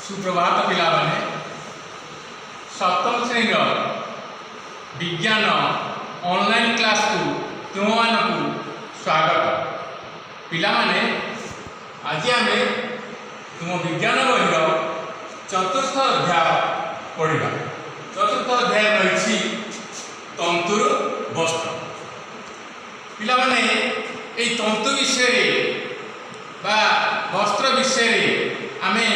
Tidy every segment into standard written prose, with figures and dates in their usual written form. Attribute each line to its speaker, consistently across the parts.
Speaker 1: सुप्रभात पिला माने सप्तम श्रेणी विज्ञान ऑनलाइन क्लास को तुम मानक स्वागत। पिला माने आज आम तुम विज्ञान बही चतुर्थ अध्याय पढ़ा। चतुर्थ अध्याय रही तंतुर वस्त्र। पिला माने ए तंतु विषय बा वस्त्र विषय आमे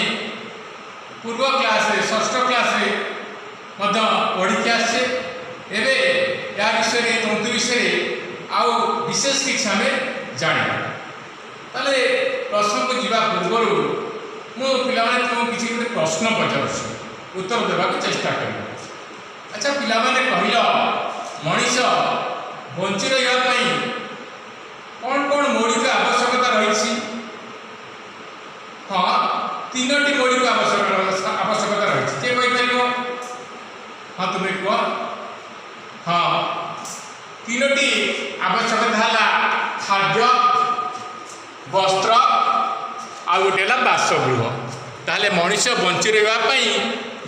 Speaker 1: पूर्व क्लास षष्ठ क्लास पढ़ी आसे एवं या विषय तंतु विषय आउ विशेष किसी आम जाना। ताले प्रश्न को जीवा पूर्व मु पिला तुम किसी गोटे प्रश्न पचार उत्तर देवा चेष्टा कर। अच्छा पिला माने कहल मनीष बंची रही कौन कौन मौलिक आवश्यकता रही? हाँ, तीनोटी मौलिक आवश्यकता रही। किए कहीपर? हाँ तुम्हें कह। हाँ, तीनोटी आवश्यकता है खाद्य, वस्त्र आ गोटे है बासगृह। ताहले मनीष बंची रही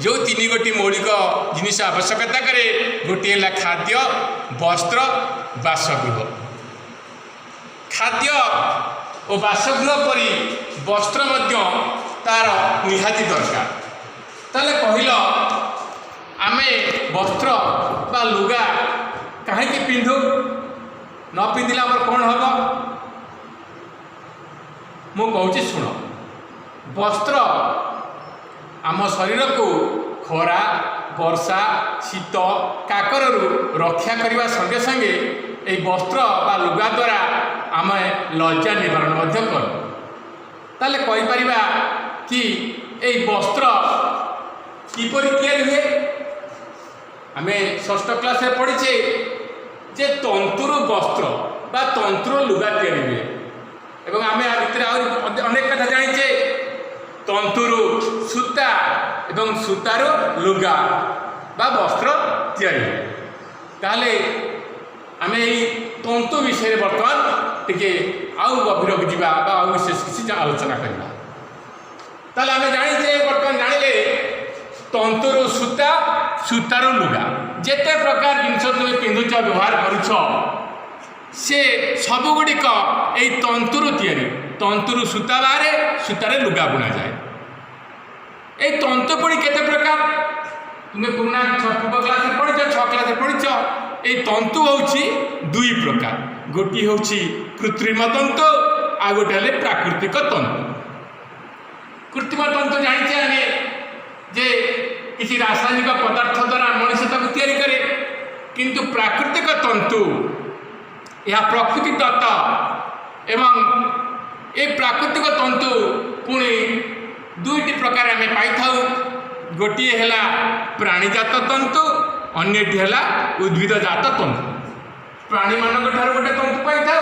Speaker 1: जो तीन गोटी मौलिक जिनिस आवश्यकता करे गोटे है खाद्य, वस्त्र, बासगृह। खाद्य और बासगृह परी वस्त्र तार निहाती दरकार। ताले कहल आमे वस्त्र बा लुगा कहीं पिंधु न पिंधिले आमर कौन हम? मु कहूँ शुण, वस्त्र आम शरीर को खरा, वर्षा, शीत, काकरु रक्षा करने संगे संगे ये वस्त्र बा लुगा द्वारा आम लज्जा निवारण कर। ताले कहीपर कि ये वस्त्र किपर तैयारी हुए? आम षष्ठ क्लास पढ़ीचे जे तंतुर वस्त्र बा तंतुर लुगा तैयारी हुए। एवं आम आ भितर अनेक कथा जाचे तंतुर सूता एवं सूतार लुगा बा वस्त्र तैयारी हुए। ताले आम तंतु विषय बर्तमान टिके आउ गभीर को आउ विशेष किसी आलोचना करवा। ताले आम जाचे बर्तमान जानिले तंतुर सूता, सूतार लुगा जेते प्रकार जिनस तुम पिंधुच व्यवहार करुछ से सबुगुड़िक यही तंतुर तैयारी। तंतुर सूता बाहर, सूतार लुगा बुना जाए। ये तंतु पुणी केते प्रकार तुम्हें पुराना पूर्व क्लास पढ़ीच, 6 क्लास पढ़ीच। ये तंतु होउछि दुई प्रकार, गोटी होउछि कृत्रिम तंतु आ गोटे हेले प्राकृतिक तंतु। कृत्रिम तंतु जानिछे आमे जे किसी रासायनिक पदार्थ द्वारा मनुष्य ताको तैयारी करे, किंतु प्राकृतिक तंतु यह प्रकृति दत्त। एवं ये प्राकृतिक तंतु पुणी दुईटी प्रकार आमे पाई थाउ। गोटे है प्राणीजात तंतु, अन्यटी है उद्भिदजात तंतु। प्राणी मान ठार गोटे तंतु पाई थाउ,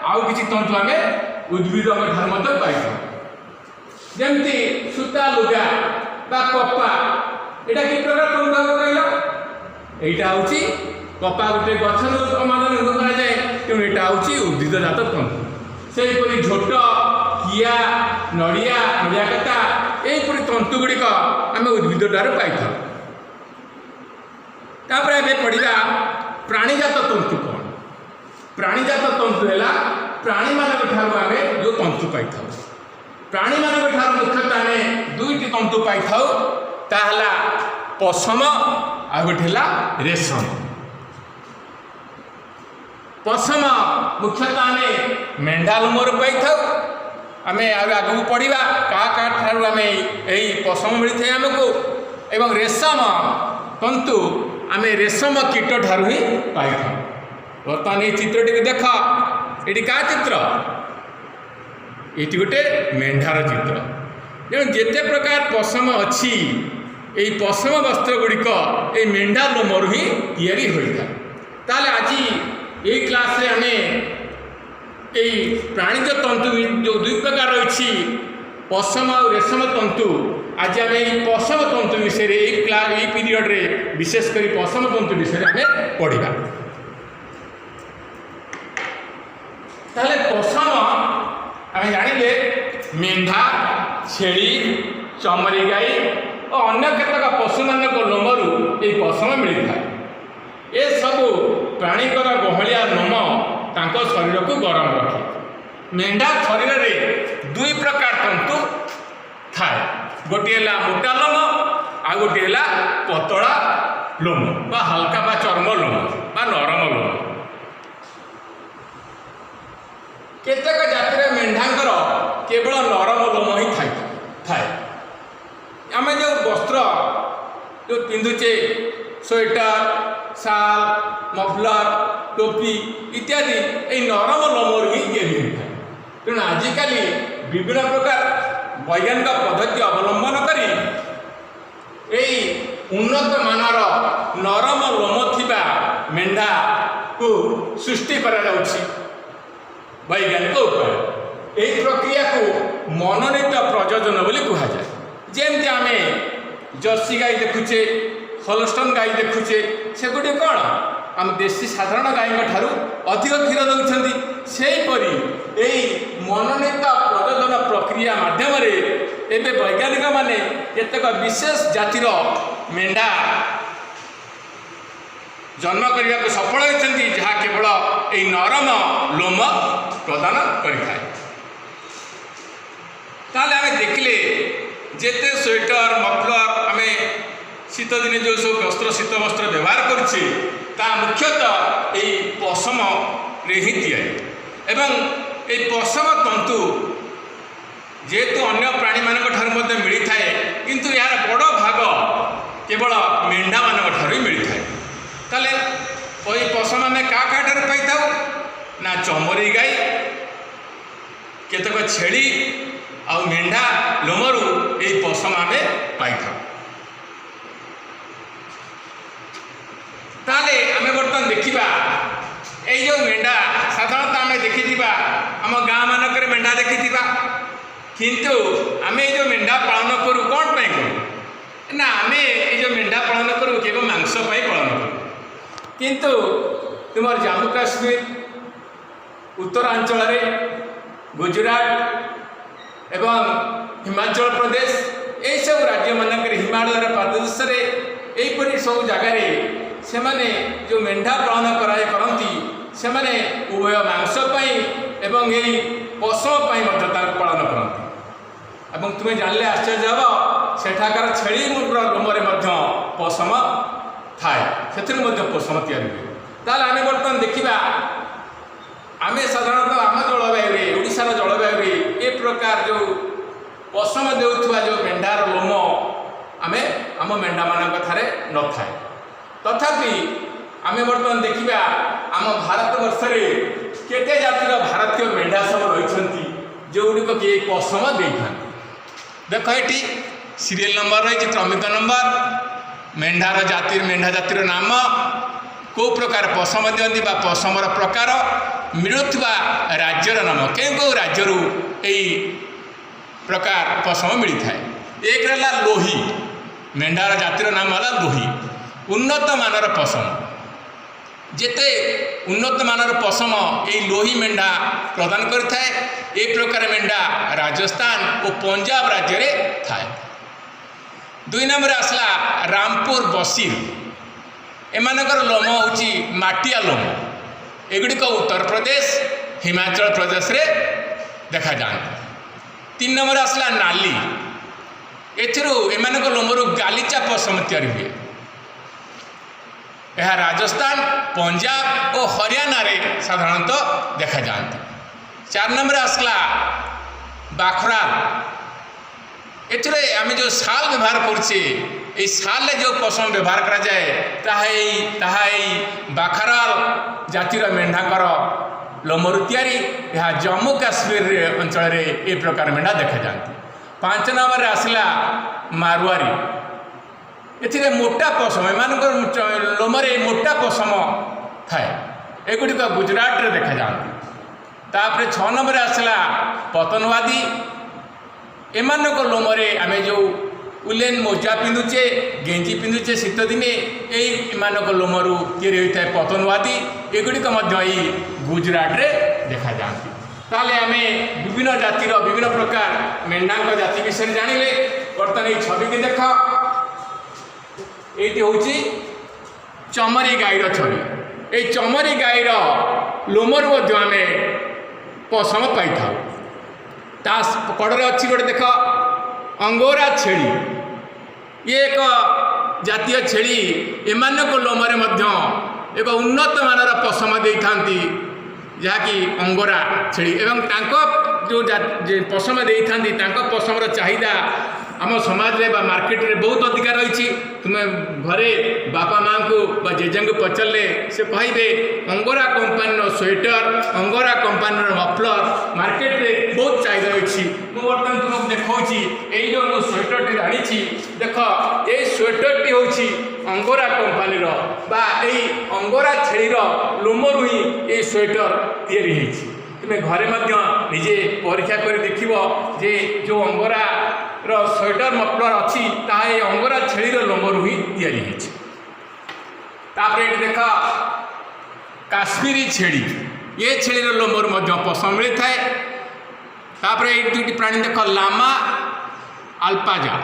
Speaker 1: आउ किसी तंतु आमे उद्भिद ठार पाई थाउ। जमती सूता लुगा बा कपा एटा कि प्रकार तंतु कहल? एटा होची कपा गोटे गछ अमादन करा जाए, तेणु यहाँ हूँ उद्भिदजात तंतु। से झोट, किया, नड़िया, नड़िया कता यहीपरी तंतु गुड़िक आम उद्भिद ठार पाई था। तापर आम पढ़ा प्राणीजात तंतु कौन? प्राणीजात तंतु है प्राणी मान ठार आम जो तंतु पाई था। प्राणी मान ठार मुख्यतः आम दुईटी तंतु पाई था, ताहला पशम आ गोटे है रेशम। पशम मुख्यतः आम मेंढा लोमर पाई था। आम आगू पढ़ा क्या ठार आम यही पशम मिलता है आमको। एवं रेशम तंतु आम रेशम कीट ठार ही पाई था। बर्तमान ये चित्रटी देख, ये क्या चित्र? ये गोटे मेंढार चित्र। तेणु जिते प्रकार पशम अच्छी यही पशम वस्त्र गुड़िक ये मेंढा लोमर ही तैयारी होता। ताले आज यही क्लास आम यही प्राणीज तंतु जो दुई प्रकार रही पशम और रेशम तंतु, आज आम यही पशम तंतु विषय यही पीरियड रे विशेषकर पशम तंतु विषय आम पढ़ा। ताहले पशम आम जानिले मेंढा, छेली, चमरी गाई और अन्य केतक पशु मानक लोमरू ये पशम मिलता है। ये सबू प्राणीकर गहलिया लोम तांको शरीर को गरम रखे। मेंढा शरीर में दुई प्रकार तंतु थाए, गोटे है मोटा लोम आ गोटे है पतला लोम बा हल्का बा चर्म लोम बा नरम लोम। केतक जातिर मेंढांकर केवल नरम लोम ही थाए। आम जो वस्त्र जो पिंधुचे स्वेटर शाल मफलर टोपी इत्यादि ये नरम लोमर ही ये मिलता है। तेणु आजिकल विभिन्न प्रकार वैज्ञानिक पद्धति अवलंबन करी उन्नत मानर नरम लोम थिबा मेंढा को सृष्टि करा जाउछि वैज्ञानिक उपाय। यही प्रक्रिया को मनोनीत प्रजोजन बोली कहा जाए। जेमती आमे जर्सी गाई देखुचे हॉलस्टन गाई देखुचे सेगुड़ी कौन आम देशी साधारण गाई ठारू अधिक क्षीर दौरान सेहीपरि यही मनोनीत प्रजोजन प्रक्रिया माध्यम एवं वैज्ञानिक माने केतक विशेष जातिर मेंढा जन्म करने को सफल होती जहाँ केवल यही नरम लोम प्रदान करें। ताले आम देखिले जेते स्वेटर मफलर आम शीत दिने जो सब वस्त्र शीत वस्त्र व्यवहार करुचे ता मुख्यतः यही पशम रे ही तैयारी एवं ये पशम तंतु जेहेतु अन्य प्राणी मान मिलता है किंतु यार बड़ भाग केवल मेंढा मान ही मिलता है। ताले वही पशम आम क्या पाई था ना चमरी गाई केतक छेली आ मेंढा लोमरू यही पशम आम पाई था। ताले आम बर्तमान देखा यही जो मेंढा साधारणतः आम देखी आम गाँ मानक मेंढा देखी किंतु आम जो मेंढा पालन करूँ कौन पाई करूँ ना आम ये जो मेंढा पालन करूँ केवल मांस पाई पालन करूँ। किंतु तुम जम्मू काश्मीर उत्तरांचल गुजरात एवं हिमाचल प्रदेश यही सब राज्य मानक हिमालय प्रदेश यहीपरि सब जगार से माने जो मेंढा पालन करती से माने उभय मांस एवं यही पशम पालन करती। एवं तुम्हें जानले आश्चर्य हम सेठाकार छेली लोमरे पशम थाए से पशम तैयारी हुए। ताल आम बर्तमान देखा आम साधारणतः आम जलवायु ओडिशार जलवायु ए प्रकार जो पशम देउथुवा जो मेंढार लोम आम आम मेंढा मान थारे न थाए। तथापि आम बर्तमान देखा आम भारत वर्ष केते जातिर भारतीय मेंढा सब रही जो गुड़िक किए पशम दे था। देख ये सीरियल नंबर रही क्रमिक नंबर मेंढार जातिर मेंढा जातिर नाम को प्रकार पशम दिखती पशमर प्रकार मिलुवा राज्यर नाम क्यों राज्य यही प्रकार पशम मिलता है। एक रहा लोही मेंढार जातिर नाम है लोही उन्नत मानर पशम जेते उन्नत मानर पशम यही लोही मेंढा प्रदान करता है। ए प्रकार मेंढा राजस्थान और पंजाब राज्य में थाए। दुई नंबर आसला रामपुर बसीर एमानकर लोम होची माटिया लोम एगुड़िक उत्तर प्रदेश हिमाचल प्रदेश रे देखा जाता। तीन नंबर आसला नाली एमानक लोमरू गालीचा पशम तैयारी हुए। यह राजस्थान पंजाब और हरियाणा रे साधारणतः देखा जाती। चार नंबर आसला बाखराल एथरे आम जो शाल व्यवहार करे शाल जो पशम व्यवहार करा जाए बाखराल जातिर मेंढाकर लोमरू तैयारी यह जम्मू काश्मीर अंचल ए प्रकार मेंढा देखा जाती। पांच नंबर आसला मारवारी एथिरे मोटा पशम एम लोमरे मोटा पशम थाए एगुड़िक गुजरात रे देखा जाती। तापर 6 नंबर आसला पतनवादी एमानक लोमरे आम जो उलेन मोजा पिंधुचे गेंजी पिंधुचे शीत दिने एमानक लोमरू तैयारी होता है पतनवादी एगुड़िक गुजरात रे देखा जाती। ताले आम विभिन्न जातिर विभिन्न प्रकार मेंढा जाति विषय जानिले। बर्तमान ये छवि की देख, ये हूँ चमरी गाईर छवि। ये चमरी गाईर लोमर आम पशम पाई था। कड़े अच्छी गोटे देख अंगोरा छेली, ये एक जातीय छेली, एमान लोमरे एक उन्नत मानर पशम दे था जहाँकि अंगोरा छेली एवं जो पशम दे था पशमर चाहिदा आम समाज रे बा मार्केट रे बहुत अधिकार रही। तुम्हें घरे बापा माँ को जेजे को पचारे से कहे angora company sweater, angora company muffler market रे बहुत चाहिदा रही। मुझे बर्तमान तुमको देखा यही जो मुझे स्वेटर टी आनी देख, ये स्वेटर टी हूँ अंगोरा कंपानी बा यही अंगोरा छेलीर लोमरू ही ये स्वेटर तैयारी। तुम्हें घरे निजे परीक्षा कर देख जे जो अंगोरा स्वेटर मफलर अच्छी ताहे अंगोरा छेलीर लोमरू ही तैयारी। तापर देख काश्मीरी छेली, ये छेलीर लोमरू पसंद मिलता है। तापर ये दुईटी प्राणी देख लामा अल्पाजा,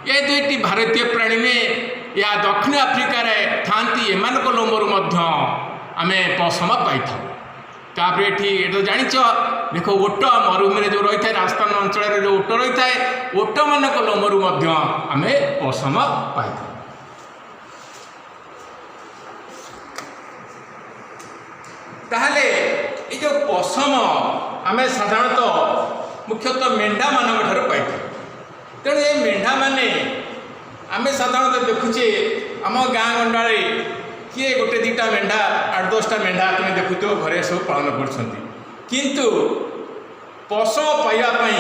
Speaker 1: ये दुईटी भारतीय प्राणी में या दक्षिण आफ्रिका थांती एमान लोमरू आम पसम पाई था। तापर ये तो जान देख ओट मरुभूमि जो रही है राजस्थान अंचल जो ओट रही है ओट मान लोमरू आम पसम पाई था। ताहले ये जो पसम आम साधारणतः मुख्यतः मेंढा मान पाई था। तेणु ये मेंढा माने आम साधारणतः देखुचे आम गाँ गंडारे किए गोटे दीटा मेंढा 8-10टा मेंढा तुम देखुथ घरे सब पालन किंतु पशु पाइबापी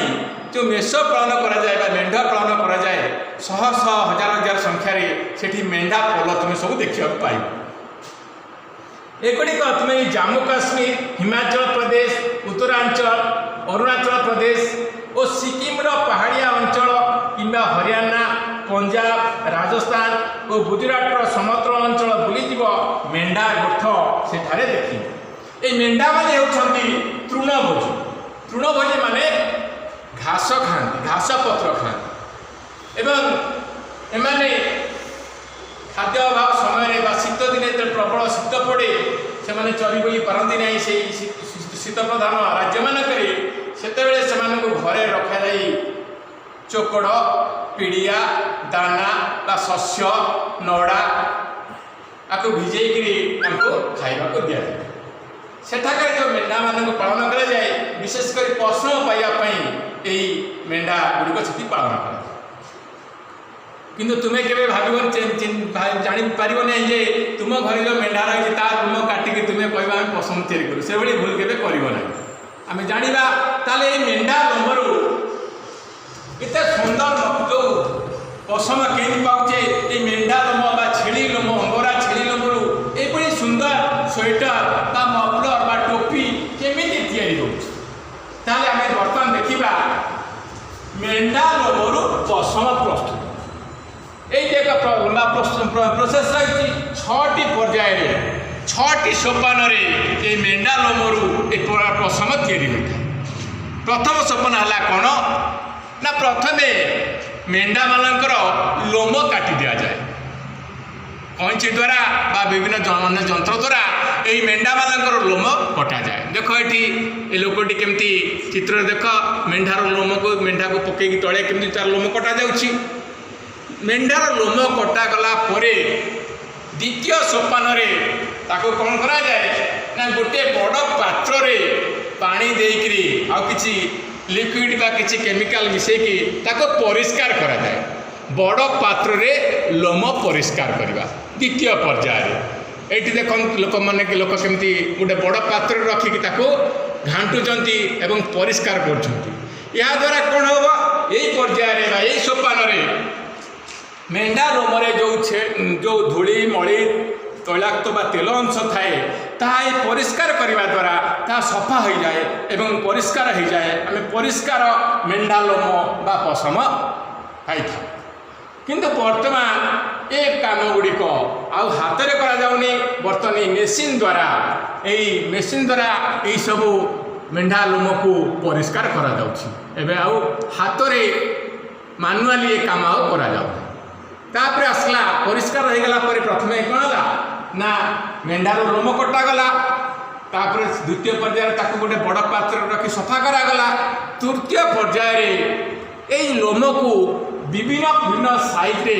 Speaker 1: जो मेष पालन कराए मेंढा पालन कराए शह शह हजार हजार संख्यार से मेंढा पल तुम सब देखा पाइब। एगुड़िक तुम्हें जम्मू काश्मीर, हिमाचल प्रदेश, उत्तरांचल, अरुणाचल प्रदेश और सिक्किम पहाड़िया अंचल कि हरियाणा, पंजाब, राजस्थान और गुजरात समतल अंचल बुलीज मेंढा गोठ से देखी। ये मेंढा माने होती तृणभोजी। तृणभोजी माने घास खाती, घास पत्र खाती एवं एमाने खाद्य अभाव समय शीत दिने जो प्रबल शीत पड़े से चरी बुली पारती ना से शीत प्रधान राज्य मानक से घरे रखा जाए चोकड़, पिड़िया, दाना बा शस्य नड़ा आपको भिजेकरी खाइबा को दि जाए। सेठाकर जो मेंढा मान पालन करा जाए विशेषकर पशु पाइबापी मेंढा गुड़िक से पालन कर। किंतु तुम्हें केवे जापर ना जे तुम घर जो मेंढा रही रुम काटिक तुम्हें कहवा आम पसंद तैयारी करूँ से भूल के करना। आम जाना ताले मेंढा लोमरू एत सुंदर जो पशम कमी पाचे ये मेंढा लोम बा छेली लोम, अंगोरा छेली लोमरू ये सुंदर स्वेटर बा मफलर बा टोपी केमी तैयारी होता आम बर्तमान देखा मेंढा लोमरू पशम प्रस्तुत। ये लंबा प्रोसेस रही 6टी पर्याय 6टी सोपान ये मेंढा लोमरू एक पशम तैयारी होता है। प्रथम सोपान है कौन ना प्रथमे मेंढा मानकर लोम काटी दि जाए कैंची द्वारा बा विभिन्न जंत्र द्वारा यही मेंढा मानकर लोम कटा जाए। देख ये लोकटी केमती चित्र देख मेंढार लोम को मेंढा को पकईकी तले केमती तार लोम कटा जाउछि। मेंढार लोम कटा गला परे द्वितीय सोपान ताको कौन करा जाए ना गोटे बड़ पात्र रे पानी देकरी आ किछि लिक्विड बा किछि केमिकल मिसेकी ताको परिष्कार करा जाए। बड़ पात्र रे लोम परिष्कार करवा द्वितीय पर्याय। एठी देखो लोक माने लोक केमती गोटे बड़ पात्र रखिकी ताको घांटुचंती एवं परिष्कार करछंती। या द्वारा कौन होबो यही पर्याय रे बा यही सोपान रे मेंढा लोमरे जो धूली मली तैलाक्त बा तेल अंश थाए ताहा परिष्कार करने द्वारा ता सफा हो जाए एवं परिष्कार हो जाए। आम परिष्कार मेंढा लोम बा पशम पाई था। किंतु वर्तमान ये काम गुड़िक आउ हाथ में कराଯାऊनी बर्तमान मेसीन द्वारा यही सब मेंढा लोम को परिष्कार करा जाउछि। एबे आउ हाथ में ମାନୁଆଲି ଏ କାମ ଆଉ କରାଯାଉ। ତାପରେ ଆସିଲା ପରିଷ୍କାର ହେଇଗଲା ପରେ ପ୍ରଥମେ କ'ଣ ହେଲା ନା ମେଣ୍ଢାର ଲୋମ କଟାଗଲା। ତାପରେ ଦ୍ୱିତୀୟ ପର୍ଯ୍ୟାୟରେ ତାକୁ ଗୋଟେ ବଡ଼ ପାତ୍ରରେ ରଖି ସଫା କରାଗଲା। ତୃତୀୟ ପର୍ଯ୍ୟାୟରେ ଏଇ ଲୋମକୁ ବିଭିନ୍ନ ବିଭିନ୍ନ ସାଇଜ୍ରେ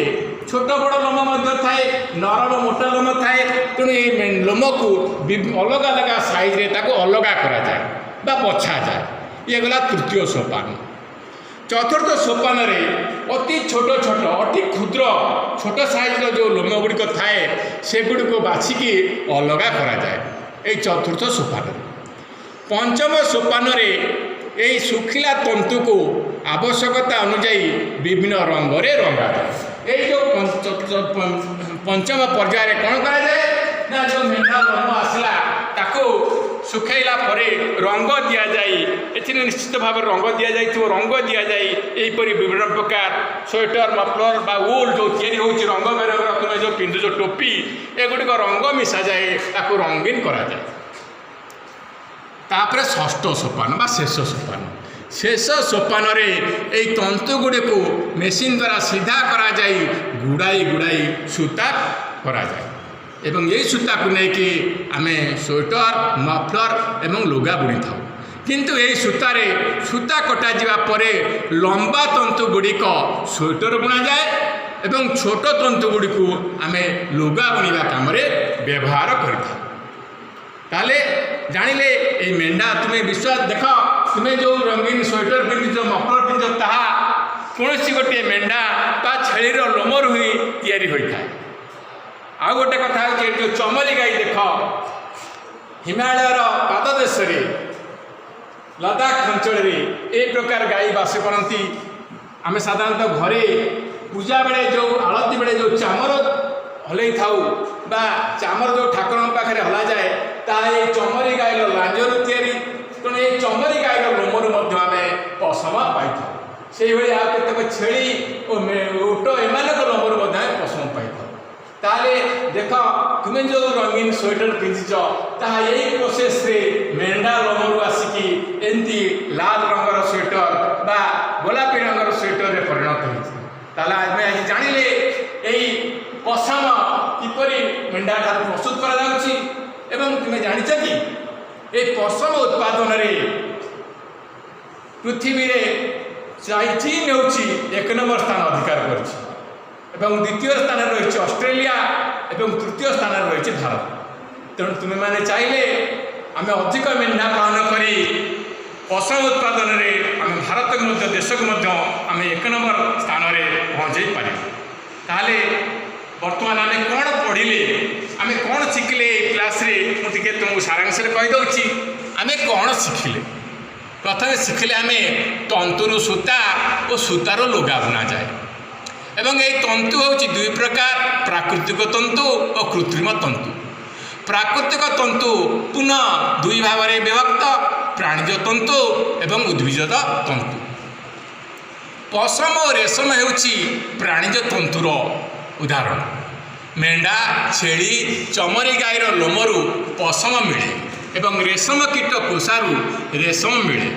Speaker 1: ଛୋଟ ବଡ଼ ଲୋମ ମଧ୍ୟ ଥାଏ, ନରମ ମୋଟା ଲୋମ ଥାଏ। ତେଣୁ ଏଇ ଲୋମକୁ ଅଲଗା ଅଲଗା ସାଇଜ୍ରେ ତାକୁ ଅଲଗା କରାଯାଏ ବା ବଛାଯାଏ। ଇଏ ଗଲା ତୃତୀୟ ସୋପାନ। ଚତୁର୍ଥ ସୋପାନରେ ଅତି ଛୋଟ ଛୋଟ ଅତି କ୍ଷୁଦ୍ର ଛୋଟ ସାଇଜ୍ର ଯେଉଁ ଲୋମ ଗୁଡ଼ିକ ଥାଏ ସେଗୁଡ଼ିକୁ ବାଛିକି ଅଲଗା କରାଯାଏ ଏଇ ଚତୁର୍ଥ ସୋପାନରେ। ପଞ୍ଚମ ସୋପାନରେ ଏଇ ଶୁଖିଲା ତନ୍ତୁକୁ ଆବଶ୍ୟକତା ଅନୁଯାୟୀ ବିଭିନ୍ନ ରଙ୍ଗରେ ରଙ୍ଗାଯାଏ। ଏଇ ଯେଉଁ ପଞ୍ଚମ ପର୍ଯ୍ୟାୟରେ କ'ଣ କରାଯାଏ ନା ଯେଉଁ ମେଣ୍ଢା ଲୋମ ଆସିଲା ତାକୁ ଶୁଖାଇଲା ପରେ ରଙ୍ଗ ଦିଆଯାଇ, ଏଥିରେ ନିଶ୍ଚିତ ଭାବରେ ରଙ୍ଗ ଦିଆଯାଇଥିବ, ରଙ୍ଗ ଦିଆଯାଇ ଏହିପରି ବିଭିନ୍ନ ପ୍ରକାର ସ୍ୱେଟର ମଫଲର ବା ଉଲ୍ ଯେଉଁ ତିଆରି ହେଉଛି ରଙ୍ଗ ବେରଙ୍ଗର ତୁମେ ଯେଉଁ ପିନ୍ଧୁଛ ଟୋପି ଏଗୁଡ଼ିକ ରଙ୍ଗ ମିଶାଯାଏ, ତାକୁ ରଙ୍ଗୀନ କରାଯାଏ। ତାପରେ ଷଷ୍ଠ ସୋପାନ ବା ଶେଷ ସୋପାନ। ଶେଷ ସୋପାନରେ ଏଇ ତନ୍ତୁ ଗୁଡ଼ିକୁ ମେସିନ୍ ଦ୍ୱାରା ସିଧା କରାଯାଇ ଗୁଡ଼ାଇ ଗୁଡ଼ାଇ ସୂତା କରାଯାଏ ଏବଂ ଏଇ ସୂତାକୁ ନେଇକି ଆମେ ସ୍ୱେଟର ମଫଲର ଏବଂ ଲୁଗା ବୁଣିଥାଉ। କିନ୍ତୁ ଏହି ସୂତାରେ ସୂତା କଟାଯିବା ପରେ ଲମ୍ବା ତନ୍ତୁ ଗୁଡ଼ିକ ସ୍ୱେଟର ବୁଣାଯାଏ ଏବଂ ଛୋଟ ତନ୍ତୁ ଗୁଡ଼ିକୁ ଆମେ ଲୁଗା ବୁଣିବା କାମରେ ବ୍ୟବହାର କରିଥାଉ। ତାହେଲେ ଜାଣିଲେ ଏଇ ମେଣ୍ଢା ତୁମେ ବିଶ୍ୱାସ ଦେଖ, ତୁମେ ଯେଉଁ ରଙ୍ଗୀନ ସ୍ୱେଟର ପିନ୍ଧିଛ ମଫଲର ପିନ୍ଧିଛ ତାହା କୌଣସି ଗୋଟିଏ ମେଣ୍ଢା ବା ଛେଳିର ଲୋମରୁ ହିଁ ତିଆରି ହୋଇଥାଏ। ଆଉ ଗୋଟେ କଥା ହେଉଛି ଯେଉଁ ଚମରି ଗାଈ ଦେଖ, ହିମାଳୟର ପାଦଦେଶରେ ଲଦାଖ ଅଞ୍ଚଳରେ ଏ ପ୍ରକାର ଗାଈ ବାସ କରନ୍ତି। ଆମେ ସାଧାରଣତଃ ଘରେ ପୂଜା ବେଳେ ଯେଉଁ ଆଳତି ବେଳେ ଯେଉଁ ଚାମର ହଲେଇ ଥାଉ ବା ଚାମର ଯେଉଁ ଠାକୁରଙ୍କ ପାଖରେ ହଲାଯାଏ ତାହା ଏଇ ଚମରି ଗାଈର ଲାଞ୍ଜରୁ ତିଆରି। ତେଣୁ ଏଇ ଚମରି ଗାଈର ଲୋମରୁ ମଧ୍ୟ ଆମେ ପଶମ ପାଇଥାଉ। ସେଇଭଳି ଆଉ କେତେକ ଛେଳି ଓ ଓଟ ଏମାନଙ୍କ ଲୋମରୁ ମଧ୍ୟ ଆମେ ପଶମ ପାଇଥାଉ। ତାହେଲେ ଦେଖ ତୁମେ ଯେଉଁ ରଙ୍ଗୀନ ସ୍ୱେଟର ପିନ୍ଧିଛ ତାହା ଏଇ ପ୍ରୋସେସରେ ମେଣ୍ଢା ଲୋମରୁ ଆସିକି ଏମିତି ଲାଲ ରଙ୍ଗର ସ୍ୱେଟର ବା ଗୋଲାପୀ ରଙ୍ଗର ସ୍ୱେଟରରେ ପରିଣତ ହୋଇଛି। ତାହେଲେ ଆମେ ଆଜି ଜାଣିଲେ ଏଇ ପଶମ କିପରି ମେଣ୍ଢା ଠାରୁ ପ୍ରସ୍ତୁତ କରାଯାଉଛି। ଏବଂ ତୁମେ ଜାଣିଛ କି এই ପଶମ ଉତ୍ପାଦନରେ ପୃଥିବୀରେ ଚୀନ ହେଉଛି 1 ନମ୍ବର ସ୍ଥାନ ଅଧିକାର କରିଛି ଏବଂ ଦ୍ୱିତୀୟ ସ୍ଥାନରେ ରହିଛି ଅଷ୍ଟ୍ରେଲିଆ ଏବଂ ତୃତୀୟ ସ୍ଥାନରେ ରହିଛି ଭାରତ। ତେଣୁ ତୁମେମାନେ ଚାହିଁଲେ ଆମେ ଅଧିକ ମେଣ୍ଢା ପାଳନ କରି ପଶମ ଉତ୍ପାଦନରେ ଆମେ ଭାରତକୁ ମଧ୍ୟ ଦେଶକୁ ମଧ୍ୟ ଆମେ 1 ନମ୍ବର ସ୍ଥାନରେ ପହଞ୍ଚାଇ ପାରିବୁ। ତାହେଲେ ବର୍ତ୍ତମାନ ଆମେ କ'ଣ ପଢ଼ିଲେ, ଆମେ କ'ଣ ଶିଖିଲେ ଏ କ୍ଲାସ୍ରେ ମୁଁ ଟିକେ ତୁମକୁ ସାରାଂଶରେ କହିଦେଉଛି। ଆମେ କ'ଣ ଶିଖିଲେ? ପ୍ରଥମେ ଶିଖିଲେ ଆମେ ତନ୍ତୁରୁ ସୂତା ଓ ସୂତାରୁ ଲୁଗା ବୁଣାଯାଏ ଏବଂ ଏହି ତନ୍ତୁ ହେଉଛି ଦୁଇ ପ୍ରକାର, ପ୍ରାକୃତିକ ତନ୍ତୁ ଓ କୃତ୍ରିମ ତନ୍ତୁ। ପ୍ରାକୃତିକ ତନ୍ତୁ ପୁନଃ ଦୁଇ ଭାବରେ ବିଭକ୍ତ, ପ୍ରାଣୀଜ ତନ୍ତୁ ଏବଂ ଉଦ୍ଭିଜ ତନ୍ତୁ। ପଶମ ଓ ରେଶମ ହେଉଛି ପ୍ରାଣୀଜ ତନ୍ତୁର ଉଦାହରଣ। ମେଣ୍ଢା, ଛେଳି, ଚମରି ଗାଈର ଲୋମରୁ ପଶମ ମିଳେ ଏବଂ ରେଶମ କୀଟ କୋଷାରୁ ରେଶମ ମିଳେ।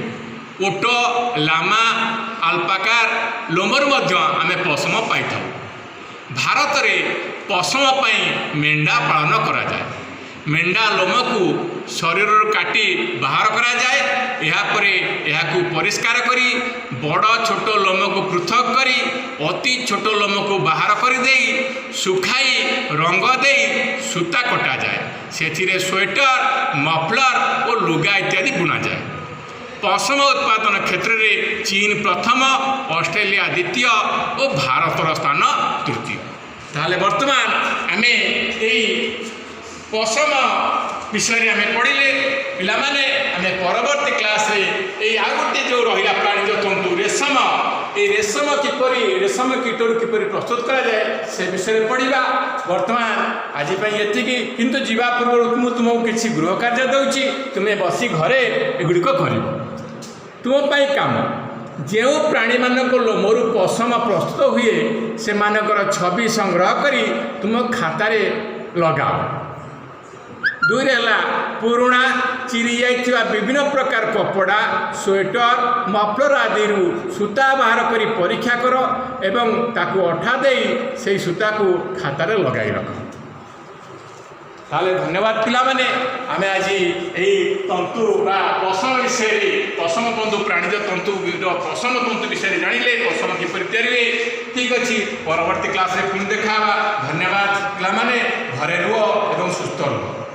Speaker 1: ଓଟ, ଲାମା, ଆଲପାକାର ଲୋମରୁ ମଧ୍ୟ ଆମେ ପଶମ ପାଇଥାଉ। ଭାରତରେ ପଶମ ପାଇଁ ମେଣ୍ଢା ପାଳନ କରାଯାଏ। ମେଣ୍ଢା ଲୋମକୁ ଶରୀରରୁ କାଟି ବାହାର କରାଯାଏ। ଏହାପରେ ଏହାକୁ ପରିଷ୍କାର କରି ବଡ଼ ଛୋଟ ଲୋମକୁ ପୃଥକ କରି ଅତି ଛୋଟ ଲୋମକୁ ବାହାର କରିଦେଇ ଶୁଖାଇ ରଙ୍ଗ ଦେଇ ସୂତା କଟାଯାଏ। ସେଥିରେ ସ୍ୱେଟର, ମଫଲର ଓ ଲୁଗା ଇତ୍ୟାଦି ବୁଣାଯାଏ। ପଶମ ଉତ୍ପାଦନ କ୍ଷେତ୍ରରେ ଚୀନ ପ୍ରଥମ, ଅଷ୍ଟ୍ରେଲିଆ ଦ୍ୱିତୀୟ ଓ ଭାରତର ସ୍ଥାନ ତୃତୀୟ। ତାହେଲେ ବର୍ତ୍ତମାନ ଆମେ ଏଇ ପଶମ ବିଷୟରେ ଆମେ ପଢ଼ିଲେ। ପିଲାମାନେ ଆମେ ପରବର୍ତ୍ତୀ କ୍ଲାସ୍ରେ ଏଇ ଆଉ ଗୋଟିଏ ଯେଉଁ ରହିଲା ପ୍ରାଣୀଜ ତନ୍ତୁ ରେଶମ, এই রেশম কিপরি রেশম কীটରୁ কিপରି ପ୍ରସ୍ତୁତ କରାଯାଏ ସେ ବିଷୟରେ ପଢ଼ିବା। ବର୍ତ୍ତମାନ ଆଜି ପାଇଁ ଏତିକି, କିନ୍ତୁ ଯିବା ପୂର୍ବରୁ ମୁଁ ତୁମକୁ କିଛି ଗୃହ କାର୍ଯ୍ୟ ଦେଉଛି, ତୁମେ ବସି ଘରେ ଏଗୁଡ଼ିକ କରିବ। ତୁମ ପାଇଁ କାମ, ଯେଉଁ ପ୍ରାଣୀମାନଙ୍କ ଲୋମରୁ ପଶମ ପ୍ରସ୍ତୁତ ହୁଏ ସେମାନଙ୍କର ଛବି ସଂଗ୍ରହ କରି ତୁମ ଖାତାରେ ଲଗାଅ। दुई है पुराणा चिरी जाइथिबा विभिन्न प्रकार कपड़ा स्वेटर मफलर आदि सूता बाहर करी परीक्षा कर एवं ताकू अठा देई से सूता को खातार लगाई रख। ताले धन्यवाद पिला माने आमे आज यही तंतु बा पशम विषय पशम तंतु प्राणीज तंतु पशम तंतु विषय जानिले पशम किपर तैयारी ठीक अच्छी परवर्ती क्लास रे पुणी देखा। धन्यवाद पिला माने घरे रुह एवं सुस्थ रुह।